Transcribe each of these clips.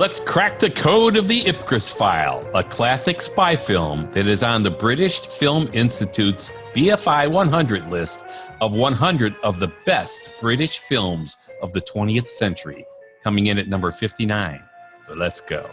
Let's crack the code of the IPCRESS File, a classic spy film that is on the British Film Institute's BFI 100 list of 100 of the best British films of the 20th century, coming in at number 59. So let's go.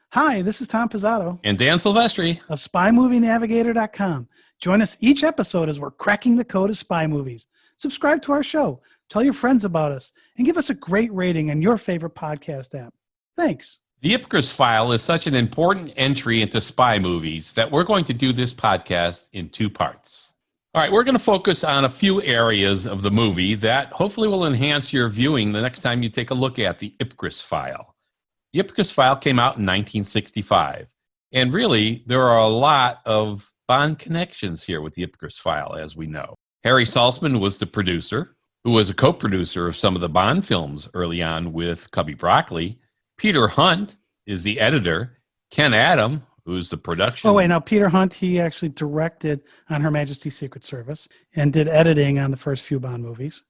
Hi, this is Tom Pizzato And Dan Silvestri of SpyMovieNavigator.com. Join us each episode as we're cracking the code of spy movies. Subscribe to our show, tell your friends about us, and give us a great rating on your favorite podcast app. Thanks. The IPCRESS File is such an important entry into spy movies that we're going to do this podcast in two parts. All right, we're going to focus on a few areas of the movie that hopefully will enhance your viewing the next time you take a look at the IPCRESS File. The IPCRESS File came out in 1965, and really, there are a lot of Bond connections here with the IPCRESS File, as we know. Harry Saltzman was the producer, who was a co-producer of some of the Bond films early on with Cubby Broccoli. Peter Hunt is the editor. Ken Adam, who's the production... Oh, wait, now Peter Hunt, he actually directed on Her Majesty's Secret Service and did editing on the first few Bond movies.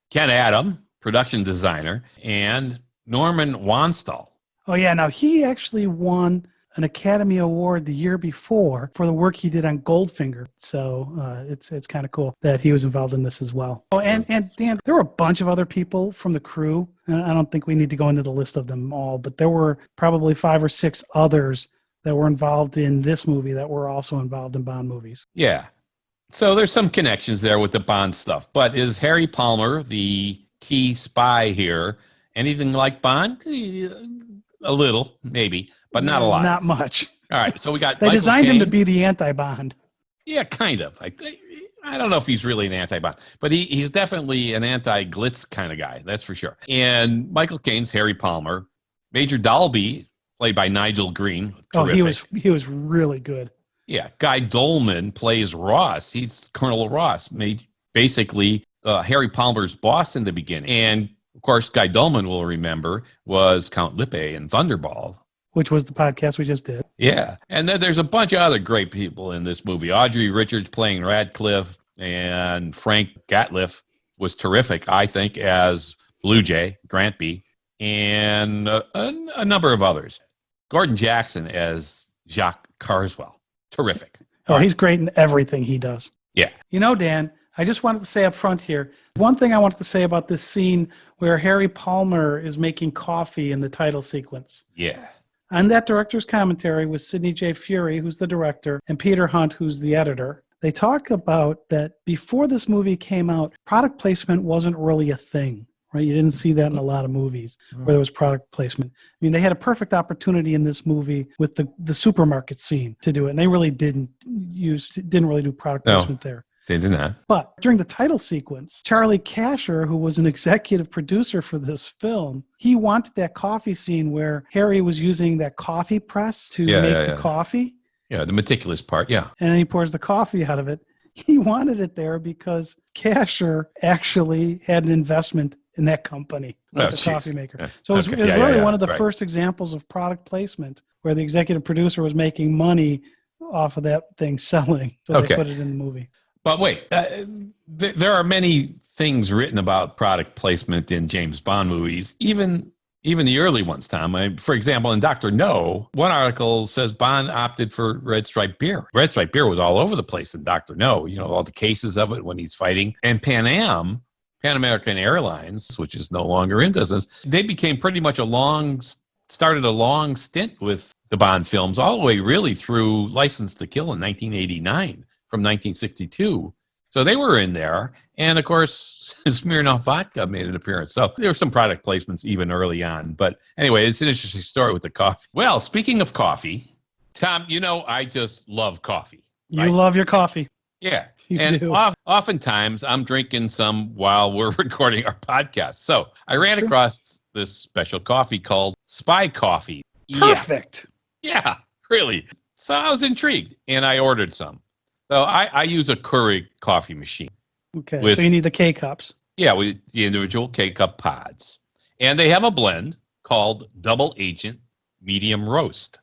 Ken Adam, production designer, and Norman Wanstall. Oh, yeah, now he actually won an Academy Award the year before for the work he did on Goldfinger. So it's kind of cool that he was involved in this as well. Oh, and Dan, there were a bunch of other people from the crew. I don't think we need to go into the list of them all, but there were probably 5 or 6 others that were involved in this movie that were also involved in Bond movies. Yeah. So there's some connections there with the Bond stuff. But is Harry Palmer, the key spy here, anything like Bond? A little, maybe. But not a lot. Not much. All right, so we got They Michael designed Caine. him to be the anti-Bond. Yeah, kind of. I don't know if he's really an anti-Bond, but he's definitely an anti-glitz kind of guy, that's for sure. And Michael Caine's Harry Palmer. Major Dalby, played by Nigel Green. Terrific. Oh, he was really good. Yeah, Guy Dolman plays Ross. He's Colonel Ross, basically Harry Palmer's boss in the beginning. And, of course, Guy Dolman, will remember, was Count Lippe in Thunderball. Which was the podcast we just did. Yeah. And then there's a bunch of other great people in this movie. Audrey Richards playing Radcliffe, and Frank Gatliff was terrific, I think, as Blue Jay, Grantby, and a number of others. Gordon Jackson as Jacques Carswell. Terrific. Oh, he's great in everything he does. Yeah. You know, Dan, I just wanted to say up front here, one thing I wanted to say about this scene where Harry Palmer is making coffee in the title sequence. Yeah. On that director's commentary with Sidney J. Furie, who's the director, and Peter Hunt, who's the editor, they talk about that before this movie came out, product placement wasn't really a thing, right? You didn't see that in a lot of movies where there was product placement. I mean, they had a perfect opportunity in this movie with the supermarket scene to do it, and they really didn't really do product placement there. They did not. But during the title sequence, Charlie Casher, who was an executive producer for this film, he wanted that coffee scene where Harry was using that coffee press to make the coffee. Yeah, the meticulous part, yeah. And then he pours the coffee out of it. He wanted it there because Casher actually had an investment in that company, the coffee maker. Yeah. So it was really one of the first examples of product placement where the executive producer was making money off of that thing selling. So they put it in the movie. But wait, there are many things written about product placement in James Bond movies, even the early ones, Tom. For example, in Dr. No, one article says Bond opted for Red Stripe beer. Red Stripe beer was all over the place in Dr. No, all the cases of it when he's fighting. And Pan American Airlines, which is no longer in business, they became pretty much started a long stint with the Bond films, all the way really through License to Kill in 1989. From 1962. So they were in there. And of course, Smirnoff Vodka made an appearance. So there were some product placements even early on. But anyway, it's an interesting story with the coffee. Well, speaking of coffee, Tom, I just love coffee. You love your coffee. Yeah. You do. Oftentimes I'm drinking some while we're recording our podcast. So I ran across this special coffee called Spy Coffee. Perfect. Yeah, really. So I was intrigued and I ordered some. So I use a Keurig coffee machine. Okay, so you need the K-Cups. Yeah, with the individual K-Cup pods. And they have a blend called Double Agent Medium Roast.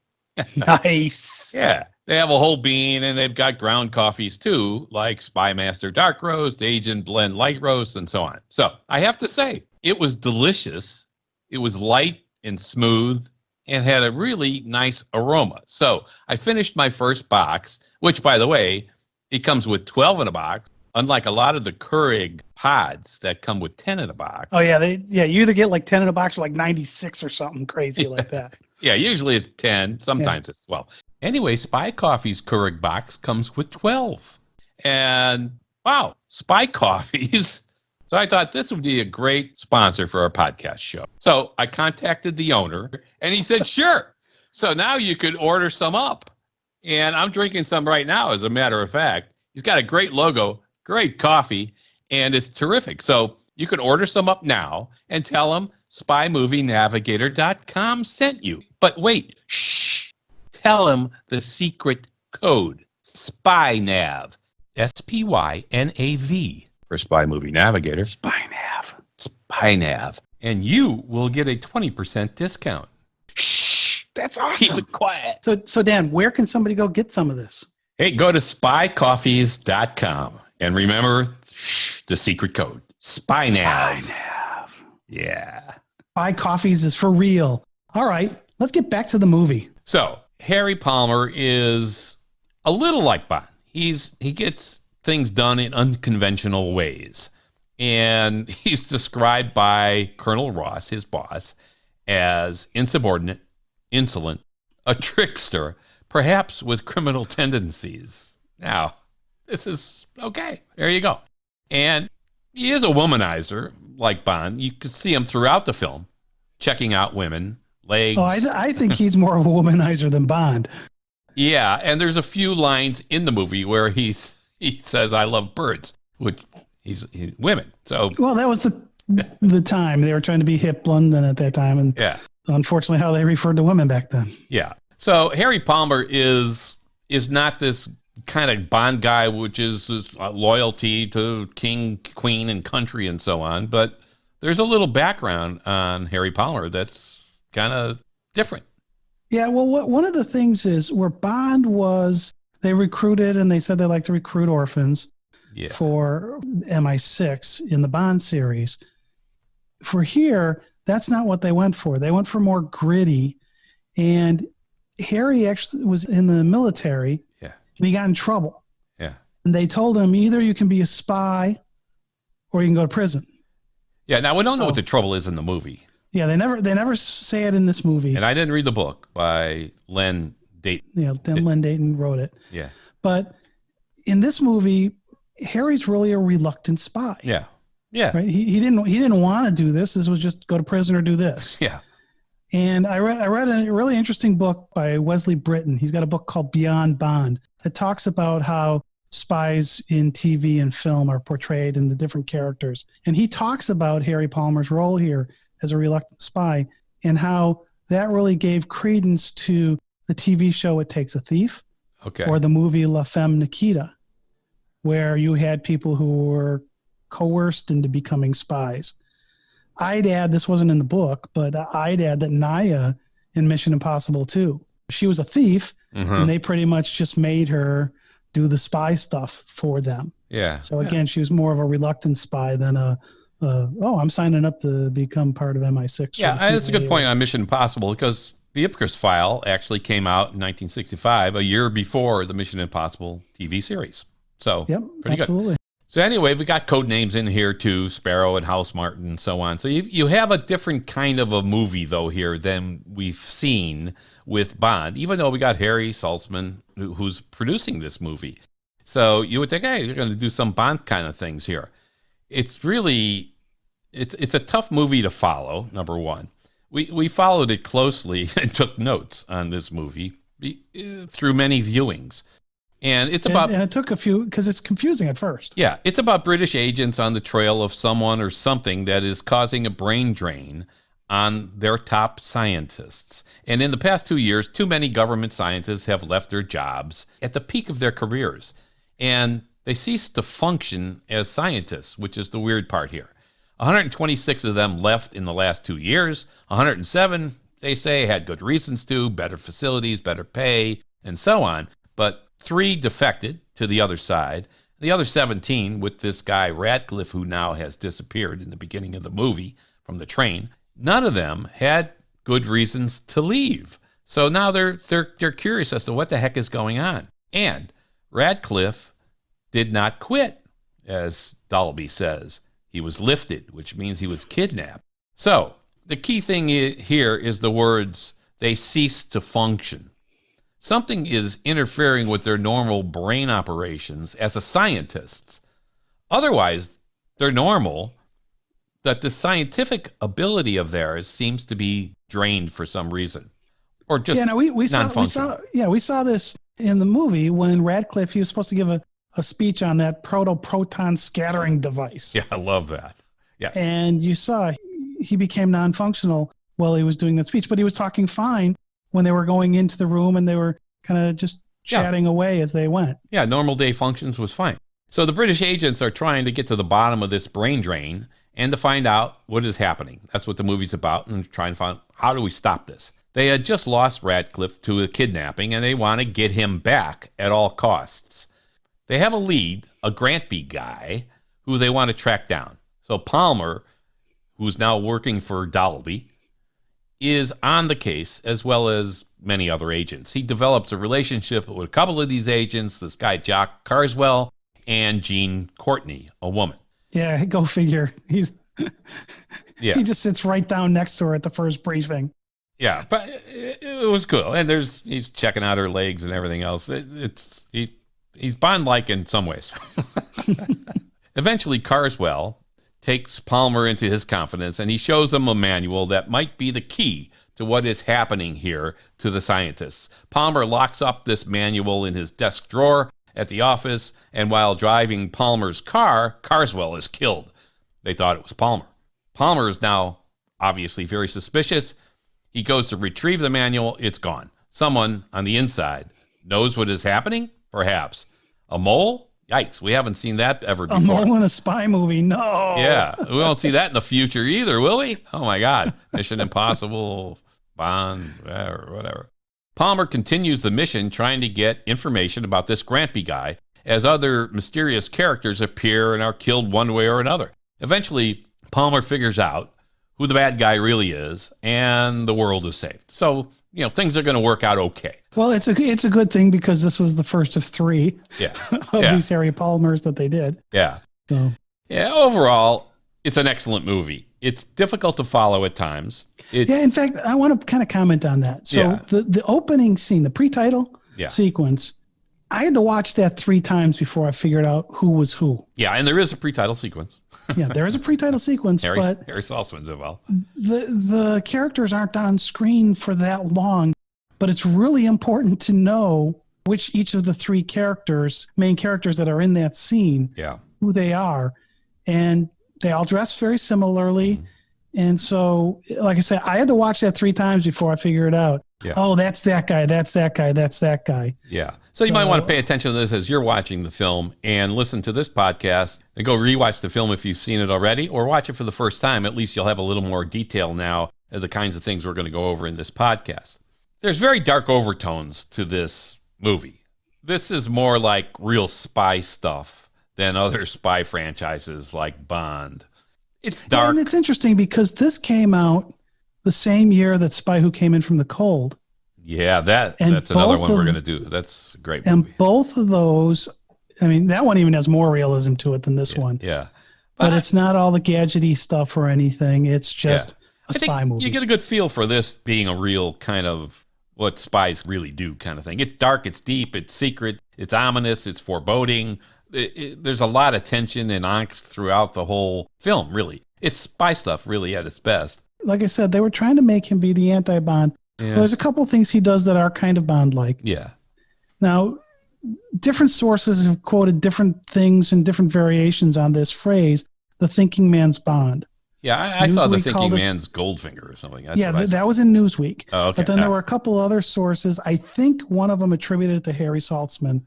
Nice. Yeah, they have a whole bean, and they've got ground coffees too, like Spy Master Dark Roast, Agent Blend Light Roast, and so on. So I have to say, it was delicious. It was light and smooth and had a really nice aroma. So I finished my first box, which, by the way, it comes with 12 in a box, unlike a lot of the Keurig pods that come with 10 in a box. Oh, yeah. You either get like 10 in a box or like 96 or something crazy like that. Yeah, usually it's 10. Sometimes it's 12. Anyway, Spy Coffee's Keurig box comes with 12. And wow, Spy Coffees. So I thought this would be a great sponsor for our podcast show. So I contacted the owner and he said, sure. So now you could order some up. And I'm drinking some right now, as a matter of fact. He's got a great logo, great coffee, and it's terrific. So you can order some up now and tell him spymovienavigator.com sent you. But wait, shh. Tell him the secret code, SPYNAV. SPYNAV. For Spy Movie Navigator. SPYNAV. And you will get a 20% discount. Shh. That's awesome. Keep it quiet. So Dan, where can somebody go get some of this? Hey, go to spycoffees.com. And remember, the secret code, SPYNAV. Yeah. Spy Coffees is for real. All right, let's get back to the movie. So, Harry Palmer is a little like Bond. He gets things done in unconventional ways. And he's described by Colonel Ross, his boss, as insubordinate, insolent, a trickster, perhaps with criminal tendencies. Now, this is okay. There you go. And he is a womanizer, like Bond. You could see him throughout the film, checking out women, legs. Oh, I think he's more of a womanizer than Bond. Yeah, and there's a few lines in the movie where he says, I love birds, which he's women. So well, that was the time. They were trying to be hip London at that time. And yeah, unfortunately, how they referred to women back then. Yeah. So Harry Palmer is not this kind of Bond guy, which is his loyalty to king, queen, and country and so on. But there's a little background on Harry Palmer that's kind of different. Yeah, well, one of the things is where Bond was, they recruited and they said they like to recruit orphans for MI6 in the Bond series. For here, that's not what they went for. They went for more gritty. And Harry actually was in the military and he got in trouble. Yeah. And they told him either you can be a spy or you can go to prison. Yeah, now we don't know what the trouble is in the movie. Yeah, they never say it in this movie. And I didn't read the book by Len Deighton. Yeah, Len Deighton wrote it. Yeah. But in this movie, Harry's really a reluctant spy. Yeah. Yeah. Right? He didn't want to do this. This was just go to prison or do this. Yeah. And I read a really interesting book by Wesley Britton. He's got a book called Beyond Bond that talks about how spies in TV and film are portrayed and the different characters. And he talks about Harry Palmer's role here as a reluctant spy and how that really gave credence to the TV show It Takes a Thief or the movie La Femme Nikita, where you had people who were coerced into becoming spies. I'd add, this wasn't in the book, but I'd add that Naya in Mission Impossible 2, she was a thief and they pretty much just made her do the spy stuff for them. Yeah. So again, she was more of a reluctant spy than I'm signing up to become part of MI6. Yeah, and it's a good point on Mission Impossible because the IPCRESS File actually came out in 1965, a year before the Mission Impossible TV series. So pretty absolutely. Good. So anyway, we got code names in here too, Sparrow and House Martin and so on. So you have a different kind of a movie though here than we've seen with Bond, even though we got Harry Saltzman who's producing this movie. So you would think, hey, you're going to do some Bond kind of things here. It's really, it's a tough movie to follow, number one. We followed it closely and took notes on this movie through many viewings. And it's about... And it took a few, because it's confusing at first. Yeah, it's about British agents on the trail of someone or something that is causing a brain drain on their top scientists. And in the past 2 years, too many government scientists have left their jobs at the peak of their careers. And they cease to function as scientists, which is the weird part here. 126 of them left in the last 2 years. 107, they say, had good reasons to, better facilities, better pay, and so on. But 3 defected to the other side. The other 17, with this guy Radcliffe, who now has disappeared in the beginning of the movie from the train, none of them had good reasons to leave. So now they're curious as to what the heck is going on. And Radcliffe did not quit, as Dolby says. He was lifted, which means he was kidnapped. So the key thing here is the words, they cease to function. Something is interfering with their normal brain operations as a scientists. Otherwise, they're normal, that the scientific ability of theirs seems to be drained for some reason. Or just we saw this in the movie when Radcliffe, he was supposed to give a speech on that proto-proton scattering device. Yeah, I love that. Yes. And you saw he became non-functional while he was doing that speech, but he was talking fine when they were going into the room and they were kind of just chatting away as they went. Yeah, normal day functions was fine. So the British agents are trying to get to the bottom of this brain drain and to find out what is happening. That's what the movie's about, and trying to find out, how do we stop this? They had just lost Radcliffe to a kidnapping, and they want to get him back at all costs. They have a lead, a Grantby guy, who they want to track down. So Palmer, who's now working for Dolby, is on the case, as well as many other agents. He develops a relationship with a couple of these agents, this guy Jock Carswell and Jean Courtney, a woman. Yeah, go figure. He just sits right down next to her at the first briefing. Yeah, but it was cool. And he's checking out her legs and everything else. He's Bond-like in some ways. Eventually, Carswell takes Palmer into his confidence, and he shows him a manual that might be the key to what is happening here to the scientists. Palmer locks up this manual in his desk drawer at the office, and while driving Palmer's car, Carswell is killed. They thought it was Palmer. Palmer is now obviously very suspicious. He goes to retrieve the manual. It's gone. Someone on the inside knows what is happening? Perhaps. A mole? Yikes, we haven't seen that ever before. A mole in a spy movie? No. Yeah, we won't see that in the future either, will we? Oh my God. Mission Impossible, Bond, whatever. Palmer continues the mission trying to get information about this Grantby guy as other mysterious characters appear and are killed one way or another. Eventually, Palmer figures out who the bad guy really is, and the world is saved. So, things are going to work out okay. Well, it's a good thing because this was the first of three of these Harry Palmers that they did. Yeah. So. Yeah, overall, it's an excellent movie. It's difficult to follow at times. In fact, I want to kind of comment on that. So the opening scene, the pre-title sequence, I had to watch that 3 times before I figured out who was who. Yeah, and there is a pre-title sequence. Yeah, there is a pre-title sequence, but Harry Saltzman's involved. The characters aren't on screen for that long, but it's really important to know which each of the 3 main characters that are in that scene, who they are. And they all dress very similarly. Mm-hmm. And so, like I said, I had to watch that 3 times before I figured it out. Yeah. Oh, that's that guy. That's that guy. That's that guy. Yeah. So you might want to pay attention to this as you're watching the film and listen to this podcast and go rewatch the film if you've seen it already, or watch it for the first time. At least you'll have a little more detail now of the kinds of things we're going to go over in this podcast. There's very dark overtones to this movie. This is more like real spy stuff than other spy franchises like Bond. It's dark. And it's interesting because this came out the same year that Spy Who Came In From the Cold. Yeah, that's another one we're going to do. That's a great movie. And both of those, I mean, that one even has more realism to it than this one. Yeah. But it's not all the gadgety stuff or anything. It's just a spy movie. You get a good feel for this being a real kind of what spies really do kind of thing. It's dark, it's deep, it's secret, it's ominous, it's foreboding. There's a lot of tension and angst throughout the whole film, really. It's spy stuff, really, at its best. Like I said, they were trying to make him be the anti-Bond. Yeah. There's a couple of things he does that are kind of Bond-like. Yeah. Now, different sources have quoted different things and different variations on this phrase, the thinking man's Bond. Yeah, I saw the thinking man's Goldfinger or something. That's that was in Newsweek. Oh, okay. But then there were a couple other sources. I think one of them attributed it to Harry Saltzman,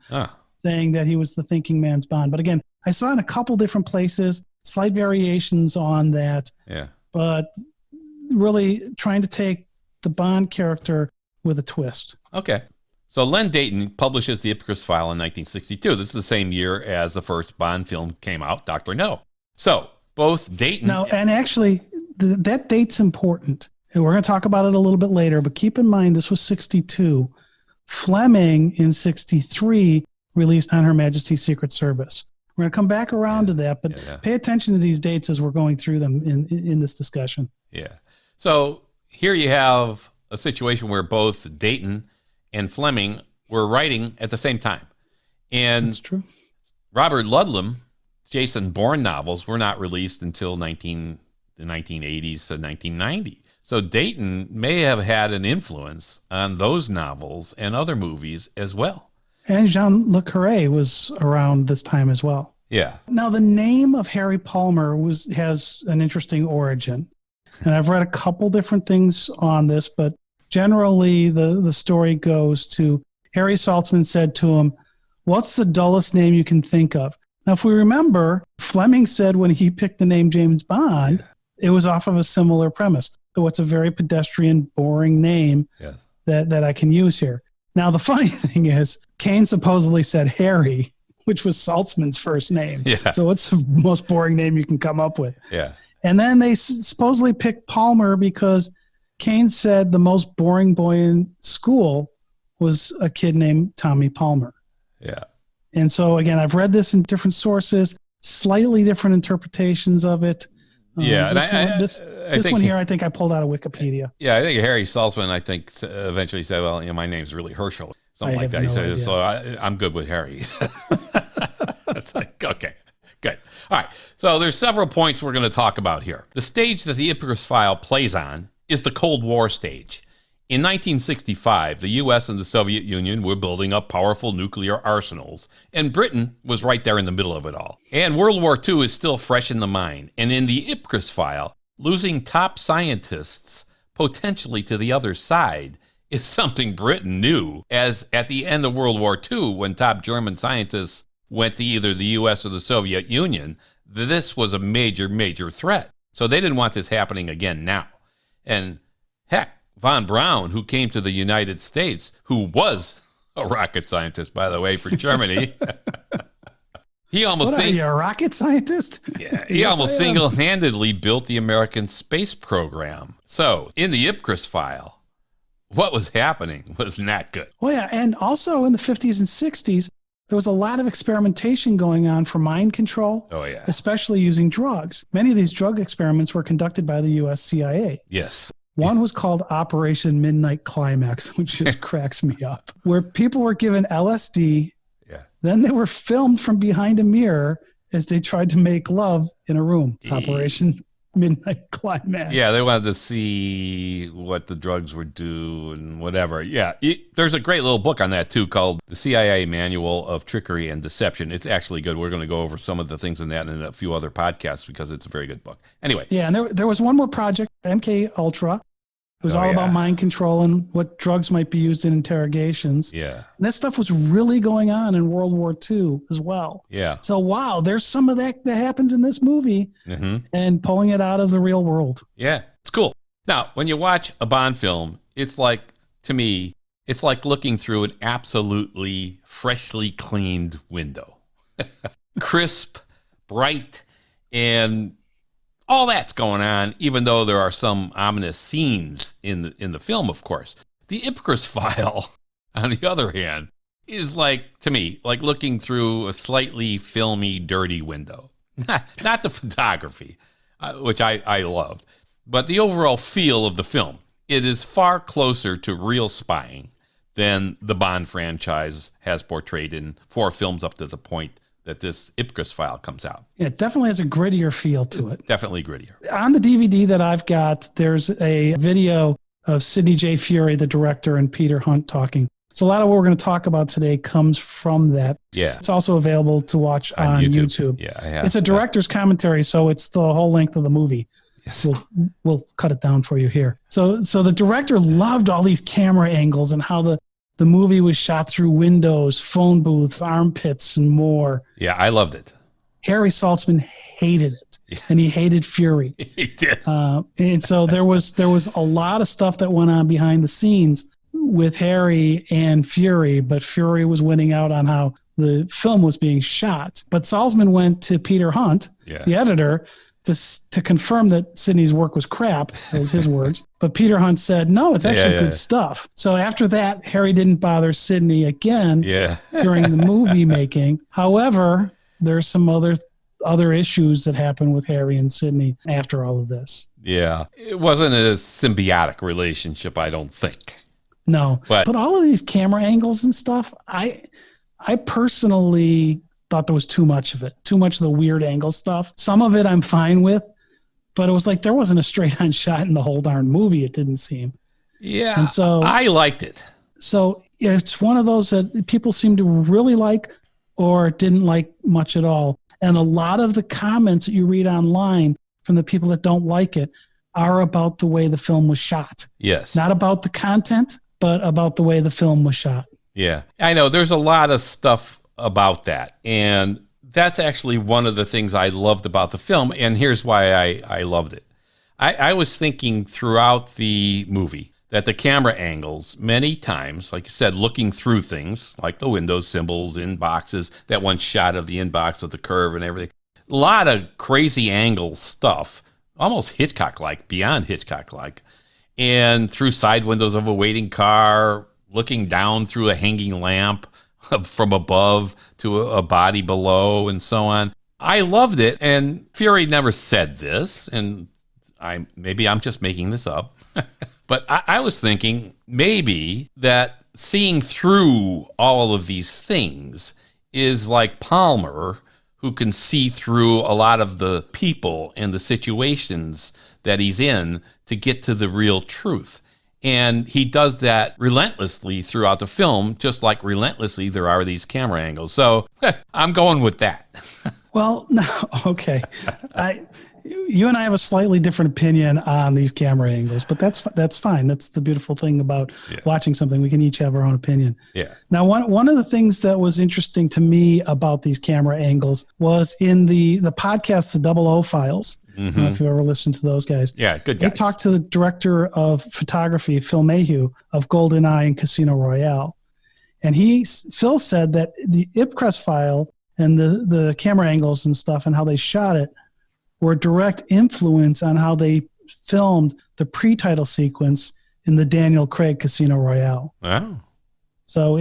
saying that he was the thinking man's Bond. But again, I saw in a couple different places, slight variations on that. Yeah. But really trying to take the Bond character with a twist. Okay. So Len Deighton publishes the IPCRESS File in 1962. This is the same year as the first Bond film came out, Dr. No. So both Deighton... Now, and actually, that date's important. And we're going to talk about it a little bit later, but keep in mind this was 62. Fleming in 63 released On Her Majesty's Secret Service. We're going to come back around to that, but pay attention to these dates as we're going through them in this discussion. Yeah. So here you have a situation where both Deighton and Fleming were writing at the same time. And that's true. Robert Ludlum, Jason Bourne novels were not released until the 1980s to 1990. So Deighton may have had an influence on those novels and other movies as well. And Jean Le Carré was around this time as well. Yeah. Now, the name of Harry Palmer has an interesting origin. And I've read a couple different things on this, but generally the story goes to Harry Saltzman said to him, "What's the dullest name you can think of?" Now, if we remember, Fleming said when he picked the name James Bond, it was off of a similar premise. So what's a very pedestrian, boring name that I can use here? Now, the funny thing is, Caine supposedly said Harry, which was Saltzman's first name. Yeah. So what's the most boring name you can come up with? Yeah. And then they supposedly picked Palmer because Caine said the most boring boy in school was a kid named Tommy Palmer. Yeah. And so, again, I've read this in different sources, slightly different interpretations of it. Yeah. This one here, I think I pulled out of Wikipedia. Yeah, I think Harry Saltzman, eventually said, well, my name's really Herschel. Something like that. He said, so I'm good with Harry. It's like, okay, good. All right. So there's several points we're going to talk about here. The stage that the IPCRESS File plays on is the Cold War stage. In 1965, the U.S. and the Soviet Union were building up powerful nuclear arsenals, and Britain was right there in the middle of it all. And World War II is still fresh in the mind, and in the IPCRESS File, losing top scientists potentially to the other side is something Britain knew, as at the end of World War II, when top German scientists went to either the U.S. or the Soviet Union, this was a major, major threat. So they didn't want this happening again now. And heck, Von Braun, who came to the United States, who was a rocket scientist, by the way, for Germany. He almost are you, a rocket scientist? Yeah, he almost single-handedly built the American space program. So in the IPCRESS File, what was happening was not good. Well, yeah, and also in the 50s and 60s, there was a lot of experimentation going on for mind control. Oh, yeah. Especially using drugs. Many of these drug experiments were conducted by the U.S. CIA. Yes. One was called Operation Midnight Climax, which just cracks me up, where people were given LSD. Yeah. Then they were filmed from behind a mirror as they tried to make love in a room. Operation Midnight Climax. Yeah, they wanted to see what the drugs would do and whatever. Yeah, there's a great little book on that, too, called The CIA Manual of Trickery and Deception. It's actually good. We're going to go over some of the things in that and a few other podcasts because it's a very good book. Anyway. Yeah, and there was one more project, MK Ultra. It was all about mind control and what drugs might be used in interrogations. Yeah. And that stuff was really going on in World War II as well. Yeah. So, wow, there's some of that happens in this movie and pulling it out of the real world. Yeah, it's cool. Now, when you watch a Bond film, it's like, to me, it's like looking through an absolutely freshly cleaned window. Crisp, bright, and all that's going on, even though there are some ominous scenes in the film, of course. The IPCRESS File, on the other hand, is like, to me, like looking through a slightly filmy, dirty window. Not the photography, which I loved, but the overall feel of the film. It is far closer to real spying than the Bond franchise has portrayed in 4 films up to the point that this IPCRESS File comes out. Yeah, it definitely has a grittier feel to it. Definitely grittier. On the DVD that I've got, there's a video of Sidney J. Furie, the director, and Peter Hunt talking. So a lot of what we're going to talk about today comes from that. Yeah. It's also available to watch on YouTube. Yeah, I have. It's a director's commentary, so it's the whole length of the movie. Yes. We'll cut it down for you here. So the director loved all these camera angles and how the movie was shot through windows, phone booths, armpits, and more. Yeah, I loved it. Harry Saltzman hated it, and he hated Fury. He did. And so there was a lot of stuff that went on behind the scenes with Harry and Fury, but Fury was winning out on how the film was being shot. But Saltzman went to Peter Hunt, the editor, to confirm that Sidney's work was crap, those his words. But Peter Hunt said, no, it's actually good stuff. So after that, Harry didn't bother Sidney again during the movie making. However, there's some other issues that happen with Harry and Sidney after all of this. Yeah. It wasn't a symbiotic relationship, I don't think. No. But all of these camera angles and stuff, I personally thought there was too much of it, too much of the weird angle stuff. Some of it I'm fine with, but it was like there wasn't a straight on shot in the whole darn movie, it didn't seem. Yeah, and so I liked it. So it's one of those that people seem to really like or didn't like much at all. And a lot of the comments that you read online from the people that don't like it are about the way the film was shot. Yes. Not about the content, but about the way the film was shot. Yeah, I know there's a lot of stuff about that. And that's actually one of the things I loved about the film. And here's why I loved it. I was thinking throughout the movie that the camera angles, many times, like you said, looking through things like the Windows symbols in boxes, that one shot of the inbox of the curve and everything. A lot of crazy angle stuff, almost Hitchcock-like, beyond Hitchcock-like. And through side windows of a waiting car, looking down through a hanging lamp, from above to a body below and so on. I loved it. And Fury never said this, and maybe I'm just making this up. But I was thinking maybe that seeing through all of these things is like Palmer, who can see through a lot of the people and the situations that he's in to get to the real truth. And he does that relentlessly throughout the film, just like relentlessly there are these camera angles. So I'm going with that. Well, no, okay. You and I have a slightly different opinion on these camera angles, but that's fine. That's the beautiful thing about watching something. We can each have our own opinion. Yeah. Now, one of the things that was interesting to me about these camera angles was in the podcast, the 00 Files. I don't know if you've ever listened to those guys. Yeah, good guys. They talked to the director of photography, Phil Mayhew, of GoldenEye and Casino Royale. And Phil said that the IPCRESS file and the camera angles and stuff and how they shot it were a direct influence on how they filmed the pre-title sequence in the Daniel Craig Casino Royale. Wow. So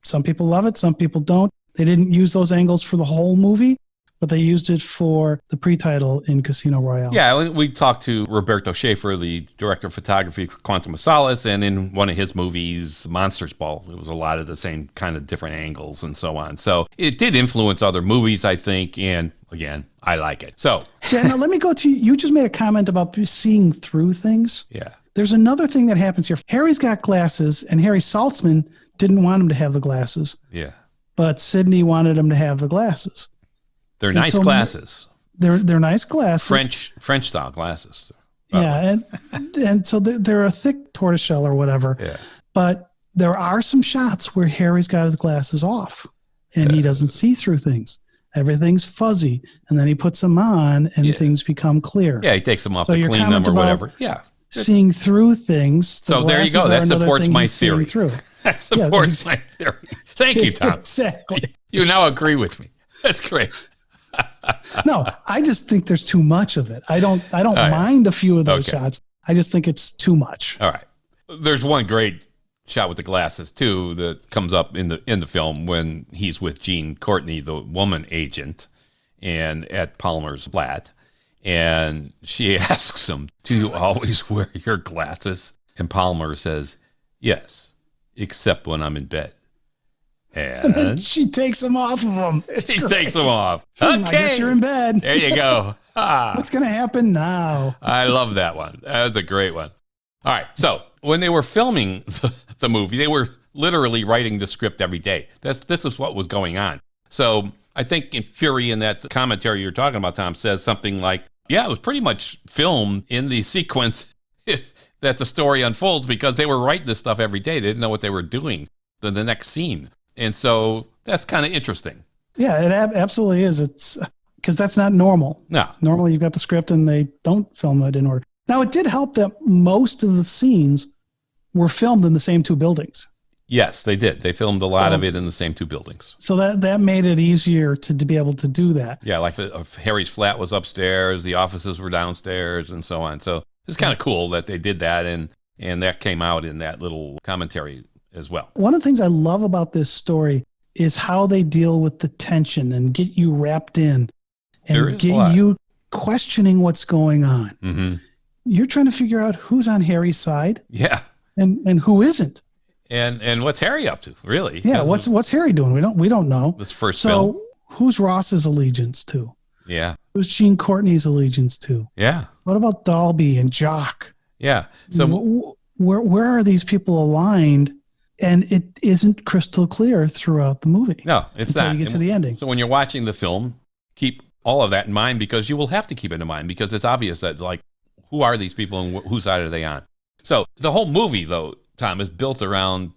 some people love it, some people don't. They didn't use those angles for the whole movie, but they used it for the pre-title in Casino Royale. Yeah, we talked to Roberto Schaefer, the director of photography for Quantum of Solace, and in one of his movies, Monsters Ball, it was a lot of the same kind of different angles and so on. So it did influence other movies, I think, and again, I like it. So yeah, now let me go to you. Just made a comment about seeing through things. Yeah. There's another thing that happens here. Harry's got glasses, and Harry Saltzman didn't want him to have the glasses. Yeah. But Sidney wanted him to have the glasses. They're nice glasses. They're nice glasses. French style glasses. Yeah, and so they're a thick tortoiseshell or whatever. Yeah. But there are some shots where Harry's got his glasses off, and he doesn't see through things. Everything's fuzzy, and then he puts them on, and things become clear. Yeah, he takes them off to clean them or whatever. Yeah. Seeing through things. So there you go. That supports my theory. That supports my theory. Thank you, Tom. Exactly. You now agree with me. That's great. No, I just think there's too much of it. I don't mind a few of those shots. I just think it's too much. All right. There's one great shot with the glasses too that comes up in the film when he's with Jean Courtney, the woman agent, and at Palmer's flat, and she asks him, "Do you always wear your glasses?" And Palmer says, "Yes, except when I'm in bed." And then she takes them off of him. She takes them off. Okay. I guess you're in bed. There you go. What's going to happen now? I love that one. That was a great one. All right. So when they were filming the movie, they were literally writing the script every day. This is what was going on. So I think in Fury, in that commentary you're talking about, Tom, says something like, yeah, it was pretty much filmed in the sequence that the story unfolds because they were writing this stuff every day. They didn't know what they were doing the next scene. And so that's kind of interesting. Yeah, it absolutely is. It's because that's not normal. No. Normally you've got the script and they don't film it in order. Now, it did help that most of the scenes were filmed in the same two buildings. Yes, they did. They filmed a lot of it in the same 2 buildings. So that made it easier to be able to do that. Yeah, like Harry's flat was upstairs, the offices were downstairs, and so on. So it's kind of cool that they did that, and that came out in that little commentary as well. One of the things I love about this story is how they deal with the tension and get you wrapped in and get you questioning what's going on. Mm-hmm. You're trying to figure out who's on Harry's side. Yeah. And who isn't. And what's Harry up to, really? Yeah, what's Harry doing? We don't know. This first film. So who's Ross's allegiance to? Yeah. Who's Gene Courtney's allegiance to? Yeah. What about Dalby and Jock? Yeah. So where are these people aligned? And it isn't crystal clear throughout the movie. No, it's not. Until you get to the ending. So when you're watching the film, keep all of that in mind, because you will have to keep it in mind, because it's obvious that, like, who are these people and whose side are they on? So the whole movie, though, Tom, is built around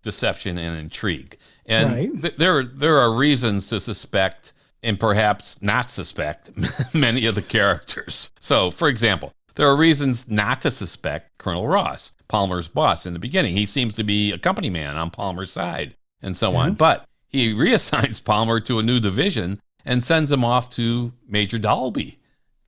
deception and intrigue. And there are reasons to suspect and perhaps not suspect many of the characters. So, for example, there are reasons not to suspect Colonel Ross, Palmer's boss, in the beginning. He seems to be a company man on Palmer's side and so on. But he reassigns Palmer to a new division and sends him off to Major Dalby,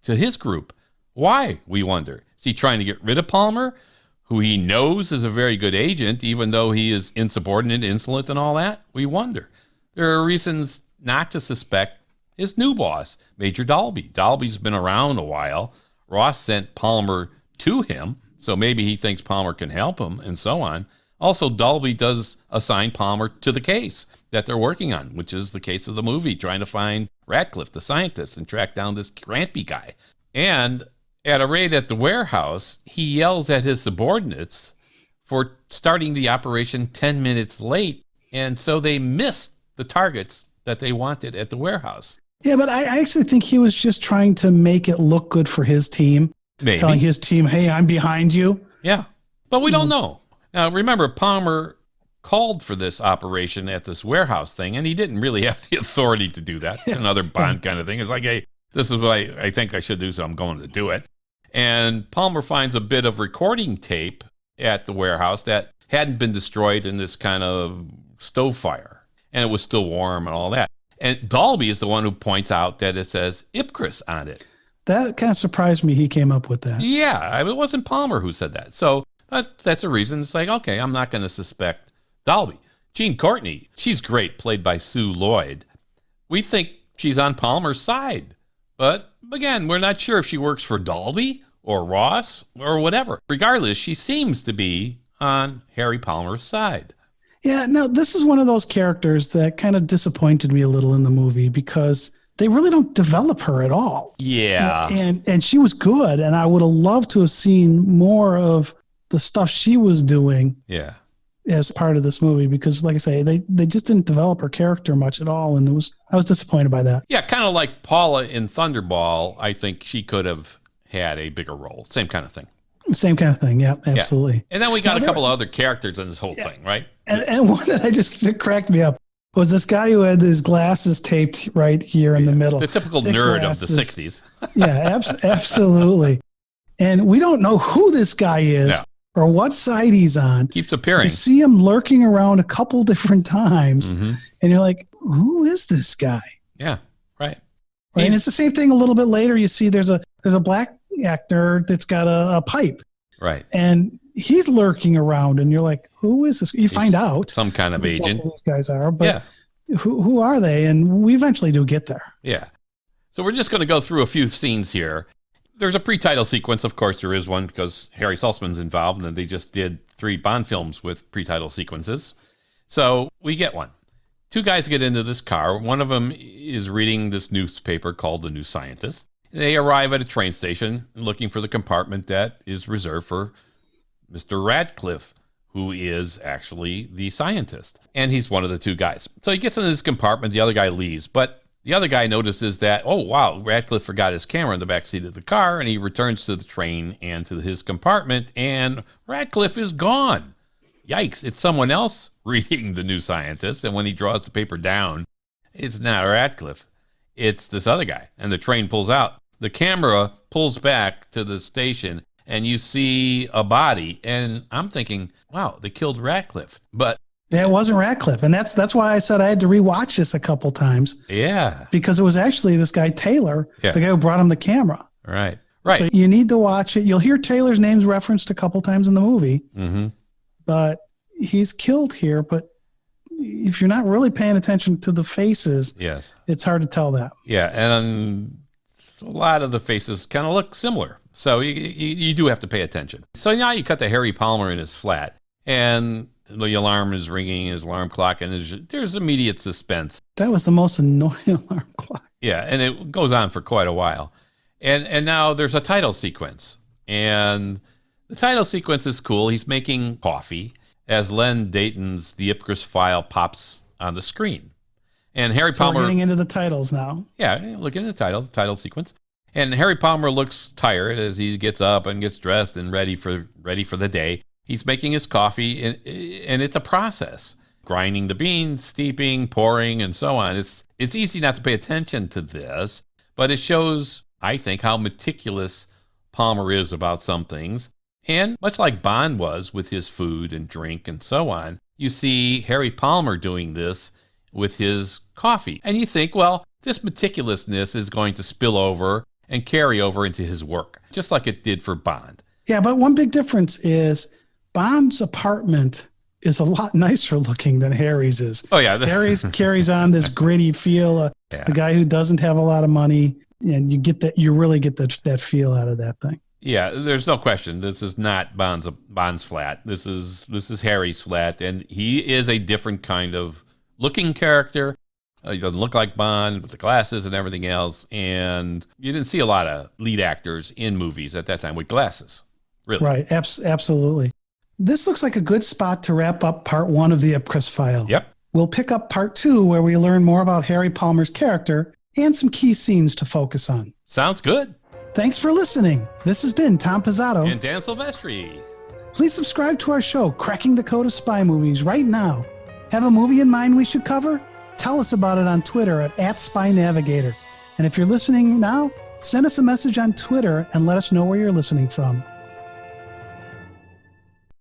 to his group. Why, we wonder? Is he trying to get rid of Palmer, who he knows is a very good agent, even though he is insubordinate, insolent, and all that? We wonder. There are reasons not to suspect his new boss, Major Dalby. Dalby's been around a while. Ross sent Palmer to him, so maybe he thinks Palmer can help him, and so on. Also, Dalby does assign Palmer to the case that they're working on, which is the case of the movie, trying to find Radcliffe, the scientist, and track down this Crampy guy. And at a raid at the warehouse, he yells at his subordinates for starting the operation 10 minutes late, and so they missed the targets that they wanted at the warehouse. Yeah, but I actually think he was just trying to make it look good for his team. Maybe. Telling his team, hey, I'm behind you. Yeah, but we don't know. Now, remember, Palmer called for this operation at this warehouse thing, and he didn't really have the authority to do that. Another Bond kind of thing. It's like, hey, this is what I think I should do, so I'm going to do it. And Palmer finds a bit of recording tape at the warehouse that hadn't been destroyed in this kind of stove fire, and it was still warm and all that. And Dalby is the one who points out that it says IPCRESS on it. That kind of surprised me he came up with that. Yeah, it wasn't Palmer who said that. So that's a reason. It's like, okay, I'm not going to suspect Dalby. Gene Courtney, she's great, played by Sue Lloyd. We think she's on Palmer's side. But again, we're not sure if she works for Dalby or Ross or whatever. Regardless, she seems to be on Harry Palmer's side. Yeah, no, this is one of those characters that kind of disappointed me a little in the movie because they really don't develop her at all. Yeah. And she was good, and I would have loved to have seen more of the stuff she was doing. Yeah. As part of this movie, because like I say, they just didn't develop her character much at all, and I was disappointed by that. Yeah, kind of like Paula in Thunderball. I think she could have had a bigger role. Same kind of thing. Same kind of thing. Yeah, absolutely. Yeah. And then we got a couple of other characters in this whole thing, right? And one that cracked me up was this guy who had his glasses taped right here in the middle. The typical nerd glasses. Of the 60s. Yeah, absolutely. And we don't know who this guy is. No. Or what side he's on. Keeps appearing. You see him lurking around a couple different times, and you're like, who is this guy? Yeah, right. And it's the same thing a little bit later. You see there's a black actor that's got a pipe. Right. And he's lurking around, and you're like, who is this? You find out. Some kind of agent. These guys are, but who are they? And we eventually do get there. Yeah. So we're just going to go through a few scenes here. There's a pre-title sequence. Of course, there is one because Harry Saltzman's involved, and they just did 3 Bond films with pre-title sequences. So we get one. 2 guys get into this car. One of them is reading this newspaper called The New Scientist. They arrive at a train station looking for the compartment that is reserved for Mr. Radcliffe, who is actually the scientist. And he's one of the 2 guys. So he gets into this compartment. The other guy leaves, but the other guy notices that, oh, wow, Radcliffe forgot his camera in the backseat of the car, and he returns to the train and to his compartment, and Radcliffe is gone. Yikes, it's someone else reading The New Scientist, and when he draws the paper down, it's not Radcliffe. It's this other guy, and the train pulls out. The camera pulls back to the station, and you see a body, and I'm thinking, wow, they killed Radcliffe. But Yeah, it wasn't Ratcliffe. And that's why I said I had to rewatch this a couple times. Yeah. Because it was actually this guy, Taylor, Yeah. the guy who brought him the camera. Right. Right. So you need to watch it. You'll hear Taylor's name's referenced a couple times in the movie. Mm-hmm. But he's killed here. But if you're not really paying attention to the faces, Yes, it's hard to tell that. Yeah. And a lot of the faces kind of look similar. So you do have to pay attention. So now you cut to Harry Palmer in his flat, and the alarm is ringing, his alarm clock, and there's immediate suspense. That was the most annoying alarm clock. Yeah, and it goes on for quite a while. And now there's a title sequence. And the title sequence is cool. He's making coffee as Len Deighton's The IPCRESS File pops on the screen. And Harry Palmer... We're getting into the titles now. Yeah, look at the title sequence. And Harry Palmer looks tired as he gets up and gets dressed and ready for the day. He's making his coffee, and it's a process. Grinding the beans, steeping, pouring, and so on. It's easy not to pay attention to this, but it shows, I think, how meticulous Palmer is about some things. And much like Bond was with his food and drink and so on, you see Harry Palmer doing this with his coffee. And you think, well, this meticulousness is going to spill over and carry over into his work, just like it did for Bond. Yeah, but one big difference is Bond's apartment is a lot nicer looking than Harry's is. Oh, yeah. Harry's carries on this gritty feel, a guy who doesn't have a lot of money, and you really get that feel out of that thing. Yeah, there's no question. This is not Bond's flat. This is Harry's flat, and he is a different kind of looking character. He doesn't look like Bond with the glasses and everything else, and you didn't see a lot of lead actors in movies at that time with glasses, really. Right, absolutely. This looks like a good spot to wrap up part 1 of the IPCRESS File. Yep. We'll pick up part 2, where we learn more about Harry Palmer's character and some key scenes to focus on. Sounds good. Thanks for listening. This has been Tom Pizzato. And Dan Silvestri. Please subscribe to our show, Cracking the Code of Spy Movies, right now. Have a movie in mind we should cover? Tell us about it on Twitter at @SpyNavigator. And if you're listening now, send us a message on Twitter and let us know where you're listening from.